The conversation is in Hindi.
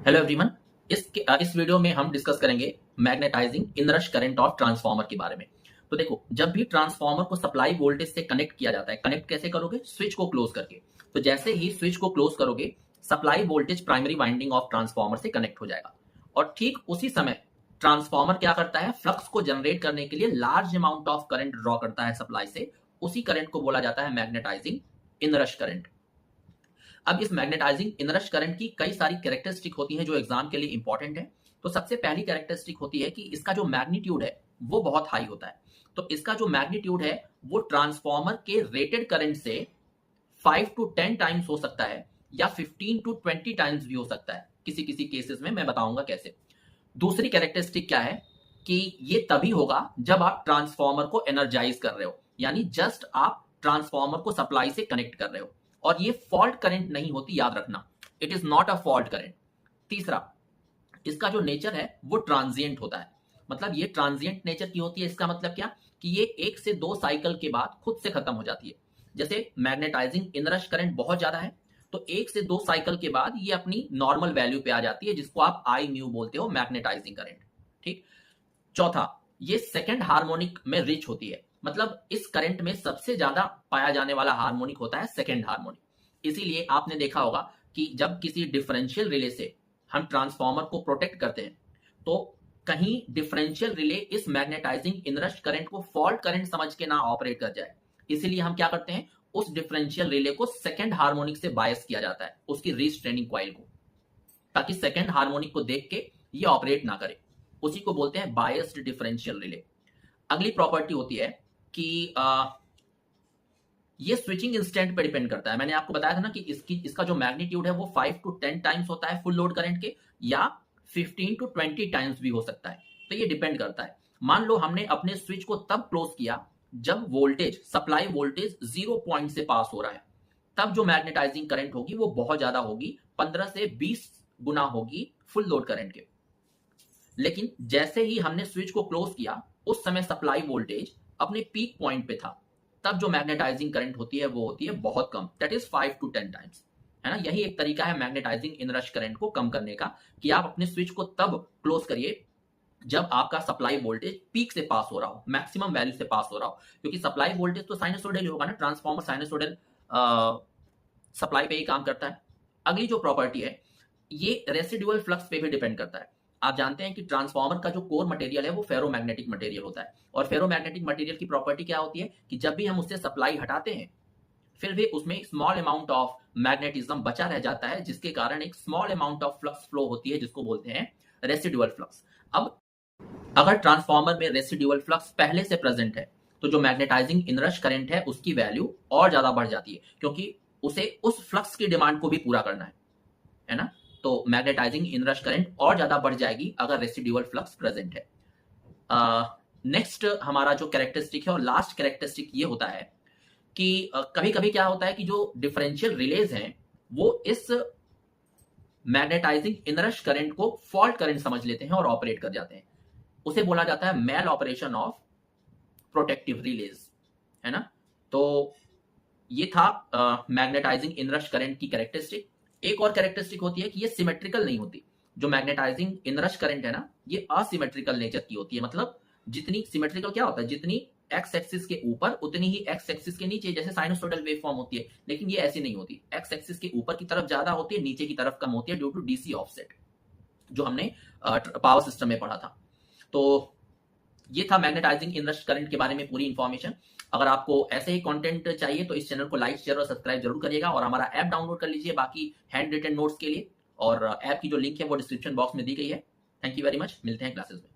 Hello everyone. इस वीडियो में हम डिस्कस करेंगे magnetizing inrush current of transformer के बारे में। तो देखो, जब भी ट्रांसफार्मर को सप्लाई वोल्टेज से कनेक्ट किया जाता है, कनेक्ट कैसे करोगे? स्विच को क्लोज करके। तो जैसे ही स्विच को क्लोज करोगे, supply voltage primary winding of transformer से कनेक्ट हो जाएगा और ठीक उसी समय ट्रांसफार्मर क्या करता है? फ्लक्स को जनरेट करने के लिए large amount of current draw करता है सप्लाई से। उसी करंट को बोला जाता है मैग्नेटाइजिंग इनरश करंट। अब इस मैग्नेटाइजिंग इनरश करंट की कई सारी कैरेक्टरिस्टिक होती हैं जो एग्जाम के लिए इंपॉर्टेंट है। तो सबसे पहली कैरेक्टरिस्टिक होती है कि इसका जो मैग्नीट्यूड है वो बहुत हाई होता है। तो इसका जो मैग्नीट्यूड है वो ट्रांसफार्मर के रेटेड करंट से 5 to 10 टाइम्स हो सकता है या 15 to 20 टाइम्स भी हो सकता है किसी किसी केसेस में। मैं बताऊंगा कैसे। दूसरी कैरेक्टरिस्टिक क्या है कि ये तभी होगा जब आप ट्रांसफार्मर को एनर्जाइज कर रहे हो, यानी जस्ट आप ट्रांसफार्मर को सप्लाई से कनेक्ट कर रहे हो। और ये फॉल्ट करंट नहीं होती, याद रखना, it is not a fault current. तीसरा, इसका जो नेचर है वो ट्रांजिएंट होता है। मतलब ये ट्रांजिएंट नेचर की होती है। इसका मतलब क्या कि ये 1 से 2 साइकिल के बाद खुद से खत्म हो जाती है। जैसे मैग्नेटाइजिंग इनरश करंट बहुत ज्यादा है तो 1 से 2 साइकिल के बाद ये अपनी नॉर्मल वैल्यू पे आ जाती है, जिसको आप आई म्यू बोलते हो, मैग्नेटाइजिंग करंट। ठीक। चौथा, ये सेकंड हार्मोनिक में रिच होती है। मतलब इस करंट में सबसे ज्यादा पाया जाने वाला हार्मोनिक होता है सेकंड हार्मोनिक। इसीलिए आपने देखा होगा कि जब किसी डिफरेंशियल रिले से हम ट्रांसफार्मर को प्रोटेक्ट करते हैं तो कहीं डिफरेंशियल रिले इस मैग्नेटाइजिंग इनरश करंट को फॉल्ट करंट समझ के ना ऑपरेट कर जाए। इसीलिए हम क्या करते हैं, उस डिफरेंशियल रिले को सेकंड हार्मोनिक से बायस किया जाता है, उसकी रीस्ट्रेनिंग कॉइल को, ताकि सेकंड हार्मोनिक को देख के ये ऑपरेट ना करे। उसी को बोलते हैं बायस्ड डिफरेंशियल रिले। अगली प्रॉपर्टी होती है कि ये स्विचिंग इंस्टेंट पे डिपेंड करता है। मैंने आपको बताया था ना कि इसका जो मैग्नीट्यूड है वो 5 to 10 टाइम्स होता है फुल लोड करंट के, या 15 to 20 टाइम्स भी हो सकता है। तो ये डिपेंड करता है। मान लो हमने अपने स्विच को तब क्लोज किया जब वोल्टेज, सप्लाई वोल्टेज 0 पॉइंट से पास हो रहा है, तब जो मैग्नेटाइजिंग करंट होगी वो बहुत ज्यादा होगी, 15 से 20 गुना होगी फुल लोड करंट के। लेकिन जैसे ही हमने स्विच को क्लोज किया उस समय सप्लाई वोल्टेज अपने पीक पॉइंट पे था, तब जो मैग्नेटाइजिंग करंट होती है वो होती है बहुत कम, दैट इज 5 to 10 टाइम्स। है ना, यही एक तरीका है मैग्नेटाइजिंग इनरश करंट को कम करने का, कि आप अपने स्विच को तब क्लोज करिए जब आपका सप्लाई वोल्टेज पीक से पास हो रहा हो, मैक्सिमम वैल्यू से पास हो रहा हो। क्योंकि सप्लाई वोल्टेज तो साइनसोइडल होगा ना, ट्रांसफार्मर साइनसोइडल सप्लाई पे ही काम करता है। अगली जो प्रॉपर्टी है ये रेसिडुअल फ्लक्स पे भी डिपेंड करता है। आप जानते हैं कि ट्रांसफार्मर का जो कोर मटेरियल है वो फेरोमैग्नेटिक मटेरियल होता है, और फेरोमैग्नेटिक मटेरियल की प्रॉपर्टी क्या होती है कि जब भी हम उससे सप्लाई हटाते हैं फिर भी उसमें स्मॉल अमाउंट ऑफ मैग्नेटिज्म बचा रह जाता है, जिसके कारण एक small amount of flux flow होती है, जिसको बोलते हैं रेसिडुअल फ्लक्स। अब अगर ट्रांसफार्मर में रेसिडुअल फ्लक्स पहले से प्रेजेंट है तो जो मैग्नेटाइजिंग इनरश करंट है उसकी वैल्यू और ज्यादा बढ़ जाती है, क्योंकि उसे उस फ्लक्स की डिमांड को भी पूरा करना है ना। तो मैग्नेटाइजिंग इनरश करंट और ज्यादा बढ़ जाएगी अगर रेसिडुअल फ्लक्स प्रेजेंट है। नेक्स्ट हमारा जो कैरेक्टरिस्टिक है और लास्ट कैरेक्टरिस्टिक ये होता है कि कभी कभी क्या होता है कि जो डिफरेंशियल रिलेज हैं वो इस मैग्नेटाइजिंग इनरश करंट को फॉल्ट करंट समझ लेते हैं और ऑपरेट कर जाते हैं। उसे बोला जाता है mal operation of protective relays, है ना। तो ये था मैग्नेटाइजिंग इनरश करंट की कैरेक्टरिस्टिक। एक और कैरेक्टरिस्टिक होती है कि ये सिमेट्रिकल नहीं होती। जो मैग्नेटाइजिंग इनरश करंट है ना, ये असिमेट्रिकल नेचर की होती है। मतलब जितनी सिमेट्रिकल क्या होता है, जितनी एक्स एक्सिस के ऊपर उतनी ही एक्स एक्सिस के नीचे, जैसे साइनसोइडल वेवफॉर्म होती है। लेकिन ये ऐसी नहीं होती, एक्स एक्सिस के ऊपर की तरफ ज्यादा होती है, नीचे की तरफ कम होती है, ड्यू टू डीसी ऑफसेट, जो हमने पावर सिस्टम में पढ़ा था। तो ये था मैग्नेटाइजिंग इनरश करंट के बारे में पूरी इंफॉर्मेशन। अगर आपको ऐसे ही कंटेंट चाहिए तो इस चैनल को लाइक, शेयर और सब्सक्राइब जरूर करिएगा, और हमारा ऐप डाउनलोड कर लीजिए बाकी हैंड रिटन नोट्स के लिए, और ऐप की जो लिंक है वो डिस्क्रिप्शन बॉक्स में दी गई है। थैंक यू वेरी मच, मिलते हैं क्लासेस में।